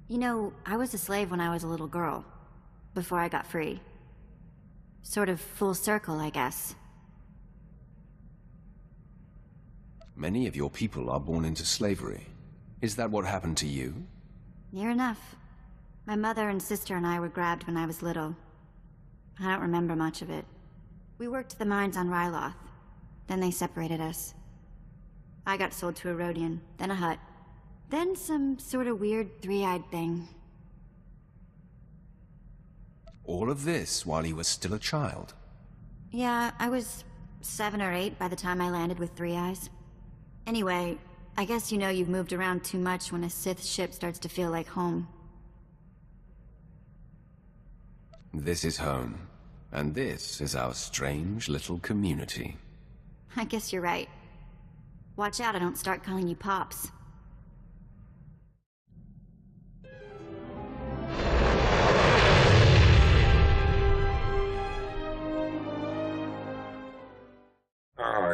You know, I was a slave when I was a little girl, before I got free. Sort of full circle, I guess. Many of your people are born into slavery. Is that what happened to you? Near enough. My mother and sister and I were grabbed when I was little. I don't remember much of it. We worked the mines on Ryloth. Then they separated us. I got sold to a Rhodian, then a Hutt. Then some sort of weird three-eyed thing. All of this while he was still a child? Yeah, I was 7 or 8 by the time I landed with 3 eyes. Anyway, I guess you know you've moved around too much when a Sith ship starts to feel like home. This is home. And this is our strange little community. I guess you're right. Watch out I don't start calling you Pops.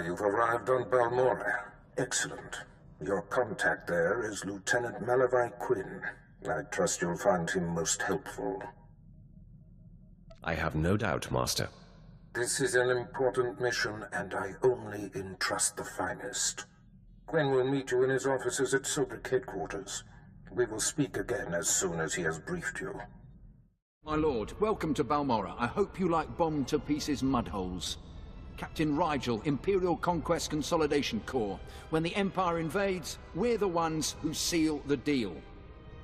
You've arrived on Balmorra. Excellent. Your contact there is Lieutenant Malavai Quinn. I trust you'll find him most helpful. I have no doubt, Master. This is an important mission, and I only entrust the finest. Quinn will meet you in his offices at Sobrik headquarters. We will speak again as soon as he has briefed you. My lord, welcome to Balmorra. I hope you like bombed-to-pieces mudholes. Captain Rigel, Imperial Conquest Consolidation Corps. When the Empire invades, we're the ones who seal the deal.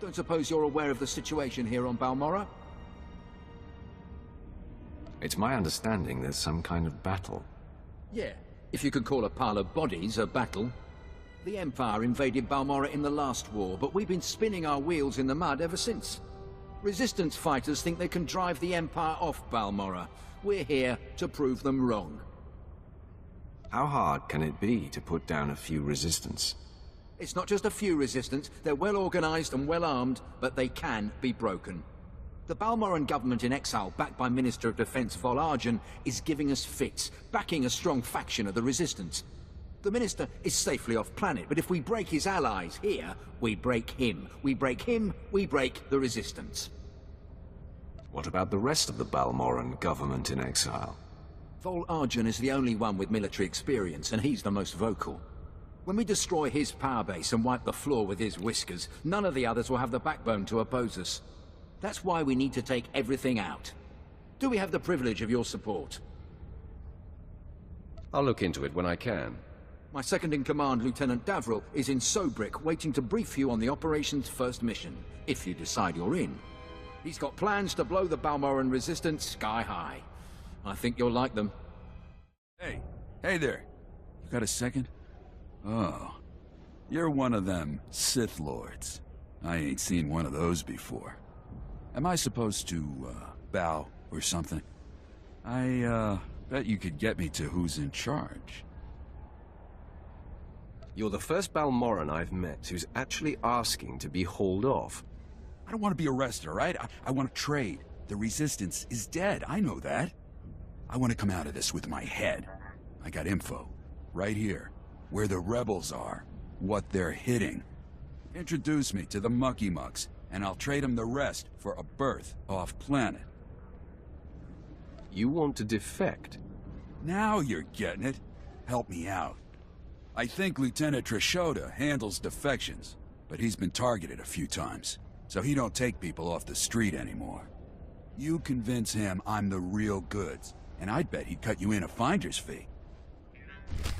Don't suppose you're aware of the situation here on Balmorra? It's my understanding there's some kind of battle. Yeah, if you could call a pile of bodies a battle. The Empire invaded Balmorra in the last war, but we've been spinning our wheels in the mud ever since. Resistance fighters think they can drive the Empire off Balmorra. We're here to prove them wrong. How hard can it be to put down a few resistance? It's not just a few resistance. They're well organized and well armed, but they can be broken. The Balmorran government in exile, backed by Minister of Defense Vol-Argen, is giving us fits, backing a strong faction of the resistance. The Minister is safely off-planet, but if we break his allies here, we break him. We break him, we break the resistance. What about the rest of the Balmorran government in exile? Vol-Argen is the only one with military experience, and he's the most vocal. When we destroy his power base and wipe the floor with his whiskers, none of the others will have the backbone to oppose us. That's why we need to take everything out. Do we have the privilege of your support? I'll look into it when I can. My second-in-command, Lieutenant Davril, is in Sobrik, waiting to brief you on the operation's first mission, if you decide you're in. He's got plans to blow the Balmorran resistance sky high. I think you'll like them. Hey there. You got a second? Oh, you're one of them Sith Lords. I ain't seen one of those before. Am I supposed to, bow or something? I, bet you could get me to who's in charge. You're the first Balmorran I've met who's actually asking to be hauled off. I don't want to be arrested, all right? I want to trade. The Resistance is dead, I know that. I want to come out of this with my head. I got info, right here, where the rebels are, what they're hitting. Introduce me to the Mucky Mucks, and I'll trade them the rest for a berth off-planet. You want to defect? Now you're getting it. Help me out. I think Lieutenant Trishota handles defections, but he's been targeted a few times, so he don't take people off the street anymore. You convince him I'm the real goods, and I'd bet he'd cut you in a finder's fee.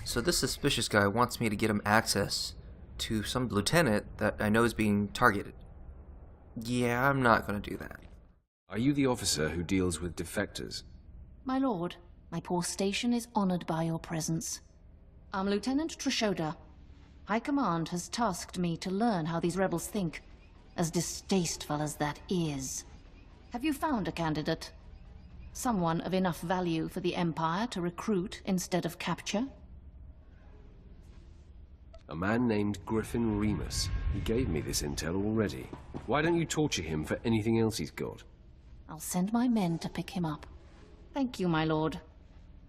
So this suspicious guy wants me to get him access to some lieutenant that I know is being targeted. Yeah, I'm not gonna do that. Are you the officer who deals with defectors? My lord, my poor station is honored by your presence. I'm Lieutenant Trishota. High Command has tasked me to learn how these rebels think, as distasteful as that is. Have you found a candidate? Someone of enough value for the Empire to recruit instead of capture? A man named Griffin Remus. He gave me this intel already. Why don't you torture him for anything else he's got? I'll send my men to pick him up. Thank you, my lord.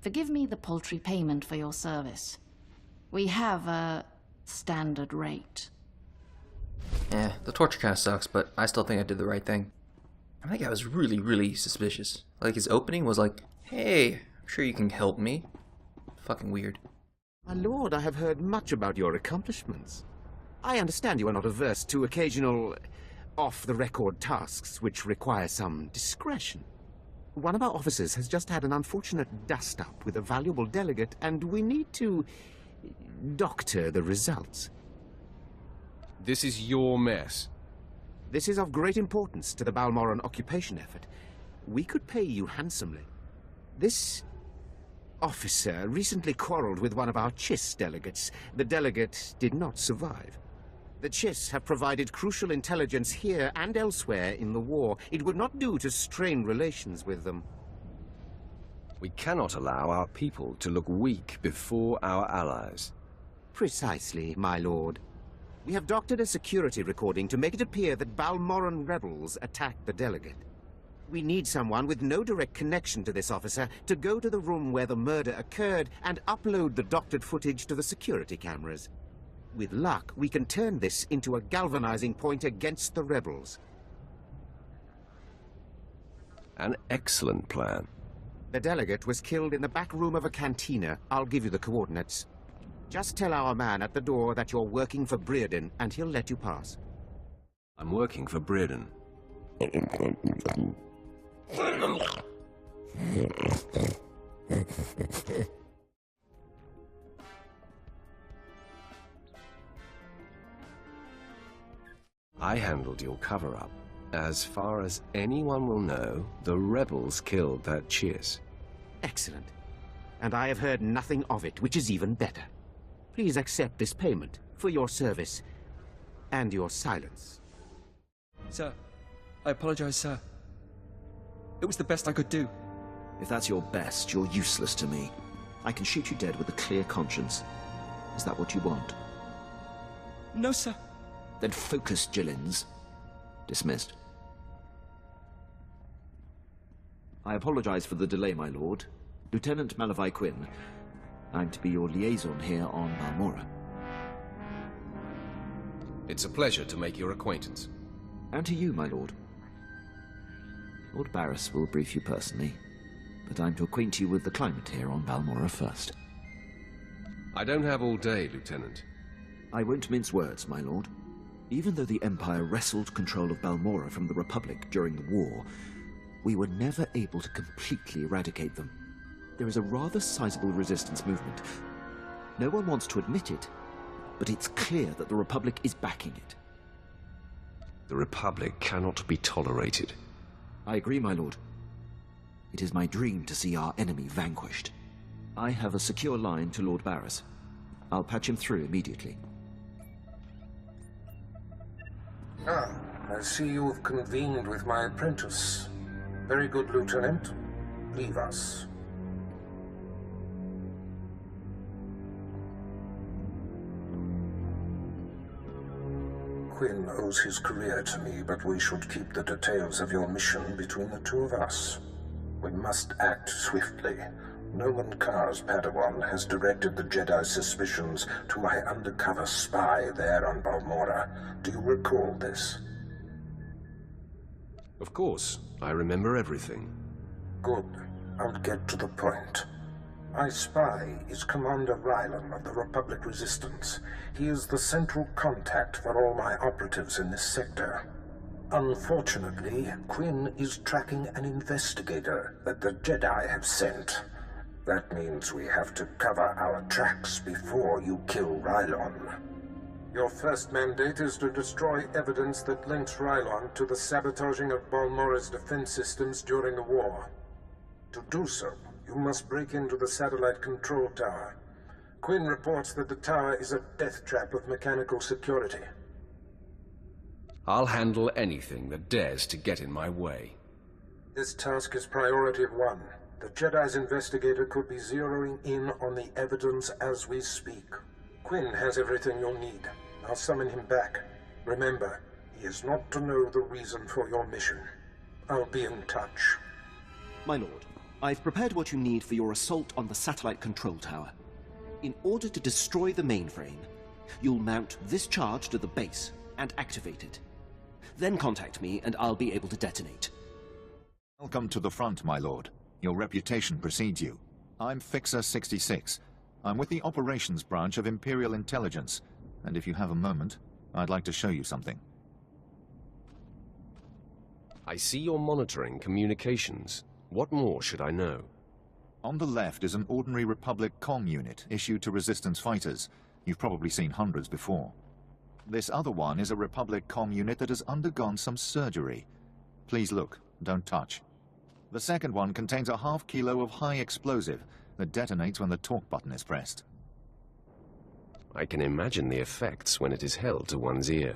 Forgive me the paltry payment for your service. We have a standard rate. Yeah, the torture kind of sucks, but I still think I did the right thing. I think I was really, really suspicious. Like, his opening was like, hey, I'm sure you can help me. Fucking weird. My lord, I have heard much about your accomplishments. I understand you are not averse to occasional off-the-record tasks which require some discretion. One of our officers has just had an unfortunate dust-up with a valuable delegate, and we need to doctor the results. This is your mess. This is of great importance to the Balmorran occupation effort. We could pay you handsomely. This officer recently quarreled with one of our Chiss delegates. The delegate did not survive. The Chiss have provided crucial intelligence here and elsewhere in the war. It would not do to strain relations with them. We cannot allow our people to look weak before our allies. Precisely, my lord. We have doctored a security recording to make it appear that Balmorran rebels attacked the delegate. We need someone with no direct connection to this officer to go to the room where the murder occurred and upload the doctored footage to the security cameras. With luck, we can turn this into a galvanizing point against the rebels. An excellent plan. The delegate was killed in the back room of a cantina. I'll give you the coordinates. Just tell our man at the door that you're working for Brearden, and he'll let you pass. I'm working for Brearden. I handled your cover-up. As far as anyone will know, the rebels killed that Chiss. Excellent. And I have heard nothing of it, which is even better. Please accept this payment for your service and your silence. Sir, I apologize, sir. It was the best I could do. If that's your best, you're useless to me. I can shoot you dead with a clear conscience. Is that what you want? No, sir. Then focus, Jillins. Dismissed. I apologize for the delay, my lord. Lieutenant Malavai Quinn. I'm to be your liaison here on Balmorra. It's a pleasure to make your acquaintance. And to you, my lord. Lord Barris will brief you personally, but I'm to acquaint you with the climate here on Balmorra first. I don't have all day, Lieutenant. I won't mince words, my lord. Even though the Empire wrestled control of Balmorra from the Republic during the war, we were never able to completely eradicate them. There is a rather sizable resistance movement. No one wants to admit it, but it's clear that the Republic is backing it. The Republic cannot be tolerated. I agree, my lord. It is my dream to see our enemy vanquished. I have a secure line to Lord Barris. I'll patch him through immediately. Ah, I see you have convened with my apprentice. Very good, Lieutenant. Leave us. Quinn owes his career to me, but we should keep the details of your mission between the two of us. We must act swiftly. Nolan Carr's Padawan has directed the Jedi's suspicions to my undercover spy there on Balmorra. Do you recall this? Of course. I remember everything. Good. I'll get to the point. My spy is Commander Rylan of the Republic Resistance. He is the central contact for all my operatives in this sector. Unfortunately, Quinn is tracking an investigator that the Jedi have sent. That means we have to cover our tracks before you kill Rylon. Your first mandate is to destroy evidence that links Rylon to the sabotaging of Balmorra's defense systems during the war. To do so, you must break into the satellite control tower. Quinn reports that the tower is a death trap of mechanical security. I'll handle anything that dares to get in my way. This task is priority 1. The Jedi's investigator could be zeroing in on the evidence as we speak. Quinn has everything you'll need. I'll summon him back. Remember, he is not to know the reason for your mission. I'll be in touch. My lord, I've prepared what you need for your assault on the satellite control tower. In order to destroy the mainframe, you'll mount this charge to the base and activate it. Then contact me and I'll be able to detonate. Welcome to the front, my lord. Your reputation precedes you. I'm Fixer 66. I'm with the operations branch of Imperial Intelligence, and if you have a moment, I'd like to show you something. I see you're monitoring communications. What more should I know? On the left is an ordinary Republic comm unit issued to Resistance fighters. You've probably seen hundreds before. This other one is a Republic comm unit that has undergone some surgery. Please look, don't touch. The second one contains a half kilo of high explosive that detonates when the talk button is pressed. I can imagine the effects when it is held to one's ear.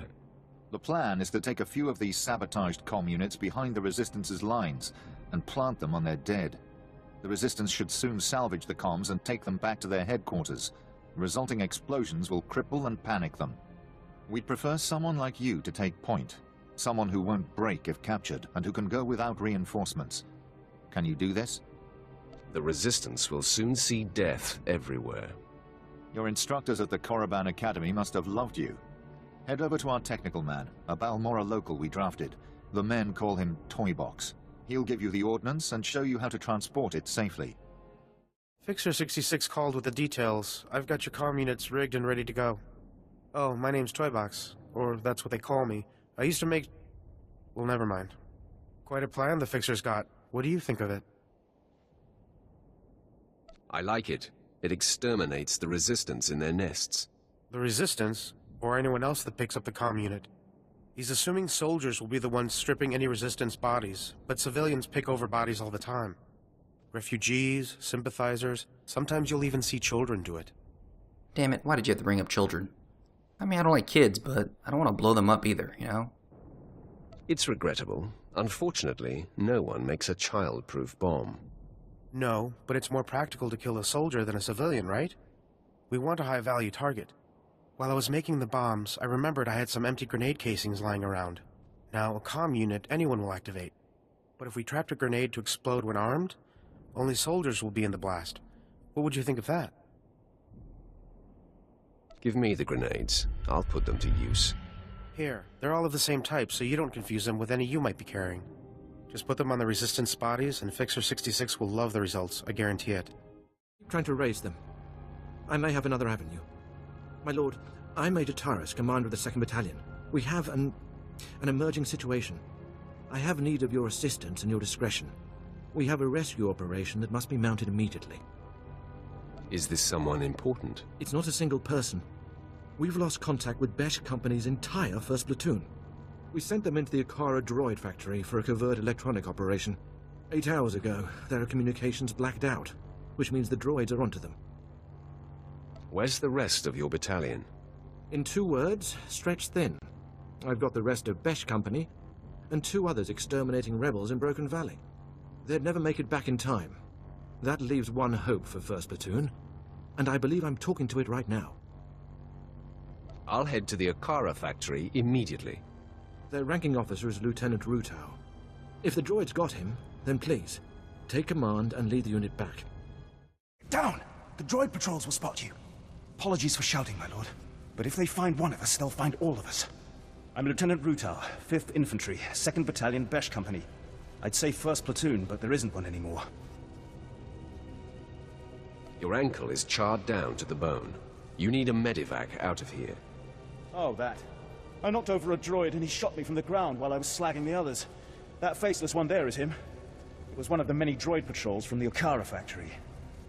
The plan is to take a few of these sabotaged comm units behind the Resistance's lines and plant them on their dead. The Resistance should soon salvage the comms and take them back to their headquarters. The resulting explosions will cripple and panic them. We'd prefer someone like you to take point. Someone who won't break if captured and who can go without reinforcements. Can you do this? The Resistance will soon see death everywhere. Your instructors at the Korriban Academy must have loved you. Head over to our technical man, a Balmorra local we drafted. The men call him Toybox. He'll give you the ordnance and show you how to transport it safely. Fixer 66 called with the details. I've got your comm units rigged and ready to go. Oh, my name's Toybox, or that's what they call me. I used to make... well, never mind. Quite a plan the Fixer's got. What do you think of it? I like it. It exterminates the Resistance in their nests. The Resistance? Or anyone else that picks up the comm unit? He's assuming soldiers will be the ones stripping any Resistance bodies, but civilians pick over bodies all the time. Refugees, sympathizers, sometimes you'll even see children do it. Damn it, why did you have to bring up children? I mean, I don't like kids, but I don't want to blow them up either, you know? It's regrettable. Unfortunately, no one makes a child-proof bomb. No, but it's more practical to kill a soldier than a civilian, right? We want a high-value target. While I was making the bombs, I remembered I had some empty grenade casings lying around. Now, a comm unit anyone will activate. But if we trapped a grenade to explode when armed, only soldiers will be in the blast. What would you think of that? Give me the grenades. I'll put them to use. Here, they're all of the same type, so you don't confuse them with any you might be carrying. Just put them on the Resistance bodies, and Fixer 66 will love the results, I guarantee it. Trying to raise them. I may have another avenue. My lord, I'm Major Taurus, commander of the 2nd Battalion. We have an emerging situation. I have need of your assistance and your discretion. We have a rescue operation that must be mounted immediately. Is this someone important? It's not a single person. We've lost contact with Besh Company's entire 1st platoon. We sent them into the Akara droid factory for a covert electronic operation. 8 hours ago, their communications blacked out, which means the droids are onto them. Where's the rest of your battalion? In 2 words, stretched thin. I've got the rest of Besh Company, and 2 others exterminating rebels in Broken Valley. They'd never make it back in time. That leaves one hope for 1st Platoon, and I believe I'm talking to it right now. I'll head to the Akara factory immediately. Their ranking officer is Lieutenant Rutau. If the droids got him, then please, take command and lead the unit back. Down! The droid patrols will spot you. Apologies for shouting, my lord. But if they find one of us, they'll find all of us. I'm Lieutenant Rutau, 5th Infantry, 2nd Battalion, Besh Company. I'd say 1st Platoon, but there isn't one anymore. Your ankle is charred down to the bone. You need a medevac out of here. Oh, that. I knocked over a droid and he shot me from the ground while I was slagging the others. That faceless one there is him. It was one of the many droid patrols from the Akara factory.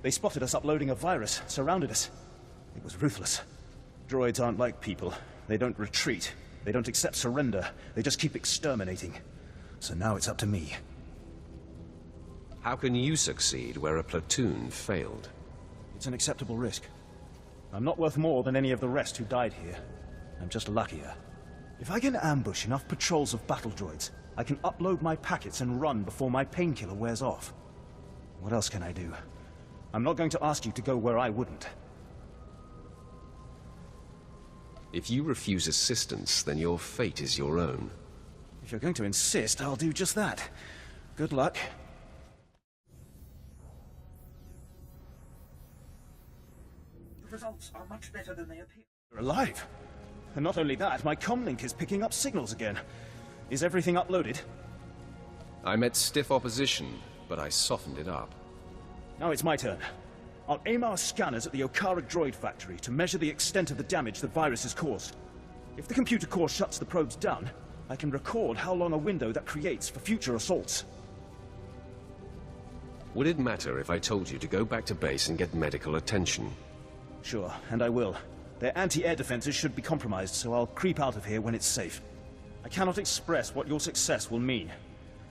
They spotted us uploading a virus, surrounded us. It was ruthless. Droids aren't like people. They don't retreat. They don't accept surrender. They just keep exterminating. So now it's up to me. How can you succeed where a platoon failed? It's an acceptable risk. I'm not worth more than any of the rest who died here. I'm just luckier. If I can ambush enough patrols of battle droids, I can upload my packets and run before my painkiller wears off. What else can I do? I'm not going to ask you to go where I wouldn't. If you refuse assistance, then your fate is your own. If you're going to insist, I'll do just that. Good luck. The results are much better than they appear. You're alive. And not only that, my comlink is picking up signals again. Is everything uploaded? I met stiff opposition, but I softened it up. Now it's my turn. I'll aim our scanners at the Okara droid factory to measure the extent of the damage the virus has caused. If the computer core shuts the probes down, I can record how long a window that creates for future assaults. Would it matter if I told you to go back to base and get medical attention? Sure, and I will. Their anti-air defenses should be compromised, so I'll creep out of here when it's safe. I cannot express what your success will mean.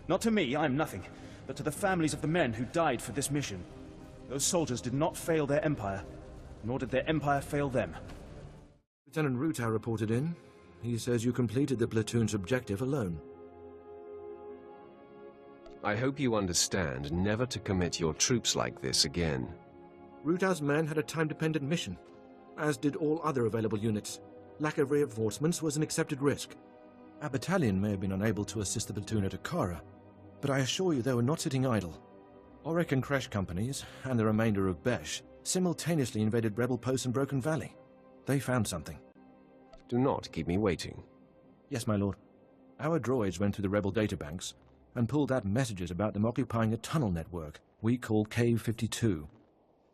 Not to me, I'm nothing, but to the families of the men who died for this mission. Those soldiers did not fail their empire, nor did their empire fail them. Lieutenant Ruta reported in. He says you completed the platoon's objective alone. I hope you understand never to commit your troops like this again. Ruta's men had a time-dependent mission, as did all other available units. Lack of reinforcements was an accepted risk. Our battalion may have been unable to assist the platoon at Okara, but I assure you they were not sitting idle. Auric and Kresh companies, and the remainder of Besh, simultaneously invaded rebel posts in Broken Valley. They found something. Do not keep me waiting. Yes, my lord. Our droids went through the rebel databanks and pulled out messages about them occupying a tunnel network we call Cave 52.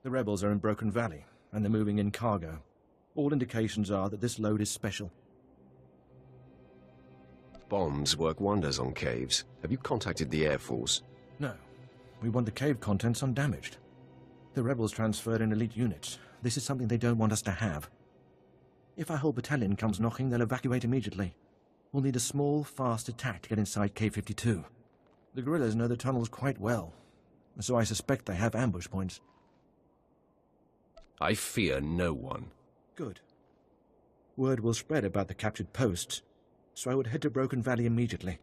The rebels are in Broken Valley, and they're moving in cargo. All indications are that this load is special. Bombs work wonders on caves. Have you contacted the Air Force? No. We want the cave contents undamaged. The rebels transferred in elite units. This is something they don't want us to have. If our whole battalion comes knocking, they'll evacuate immediately. We'll need a small, fast attack to get inside K-52. The guerrillas know the tunnels quite well, so I suspect they have ambush points. I fear no one. Good. Word will spread about the captured posts, so I would head to Broken Valley immediately.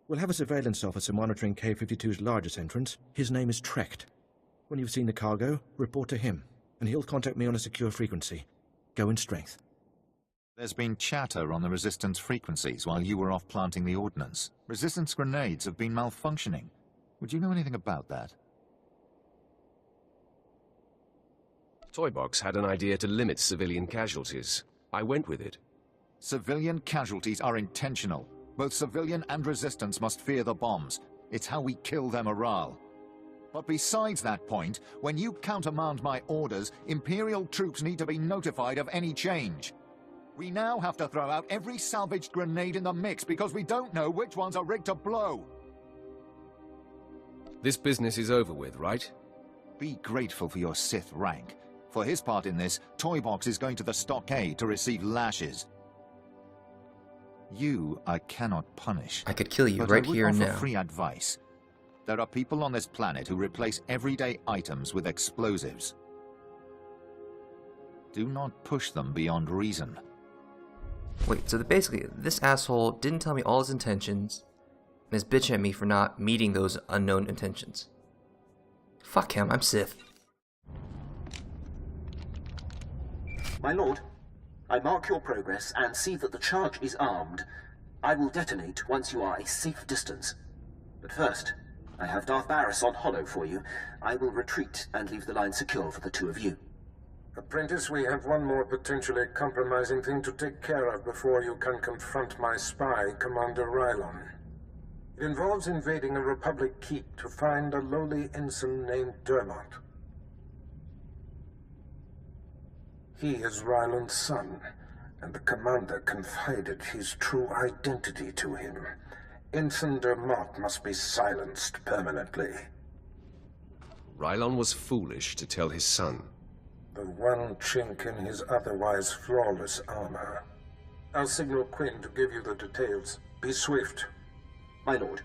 We'll have a surveillance officer monitoring K-52's largest entrance. His name is Trecht. When you've seen the cargo, report to him, and he'll contact me on a secure frequency. Go in strength. There's been chatter on the Resistance frequencies while you were off planting the ordnance. Resistance grenades have been malfunctioning. Would you know anything about that? Toybox had an idea to limit civilian casualties. I went with it. Civilian casualties are intentional. Both civilian and Resistance must fear the bombs. It's how we kill their morale. But besides that point, when you countermand my orders, Imperial troops need to be notified of any change. We now have to throw out every salvaged grenade in the mix because we don't know which ones are rigged to blow. This business is over with, right? Be grateful for your Sith rank. For his part in this, Toybox is going to the stockade to receive lashes. You, I cannot punish. I could kill you right here and now. But I would offer free advice. There are people on this planet who replace everyday items with explosives. Do not push them beyond reason. Wait, so basically, this asshole didn't tell me all his intentions, and is bitching at me for not meeting those unknown intentions. Fuck him, I'm Sith. My lord, I mark your progress and see that the charge is armed. I will detonate once you are a safe distance. But first, I have Darth Barris on holo for you. I will retreat and leave the line secure for the two of you. Apprentice, we have one more potentially compromising thing to take care of before you can confront my spy, Commander Rylon. It involves invading a Republic keep to find a lowly ensign named Dermot. He is Rylon's son, and the commander confided his true identity to him. Ensign Dermot must be silenced permanently. Rylon was foolish to tell his son. The one chink in his otherwise flawless armor. I'll signal Quinn to give you the details. Be swift. My lord,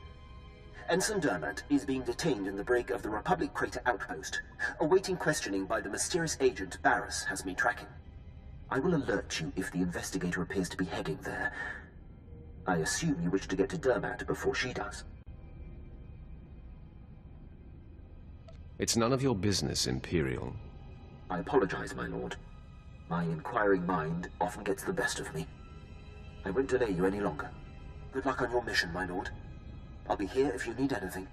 Ensign Dermot is being detained in the break of the Republic Crater Outpost, awaiting questioning by the mysterious agent Barris has me tracking. I will alert you if the investigator appears to be heading there. I assume you wish to get to Dermot before she does. It's none of your business, Imperial. I apologize, my lord. My inquiring mind often gets the best of me. I won't delay you any longer. Good luck on your mission, my lord. I'll be here if you need anything.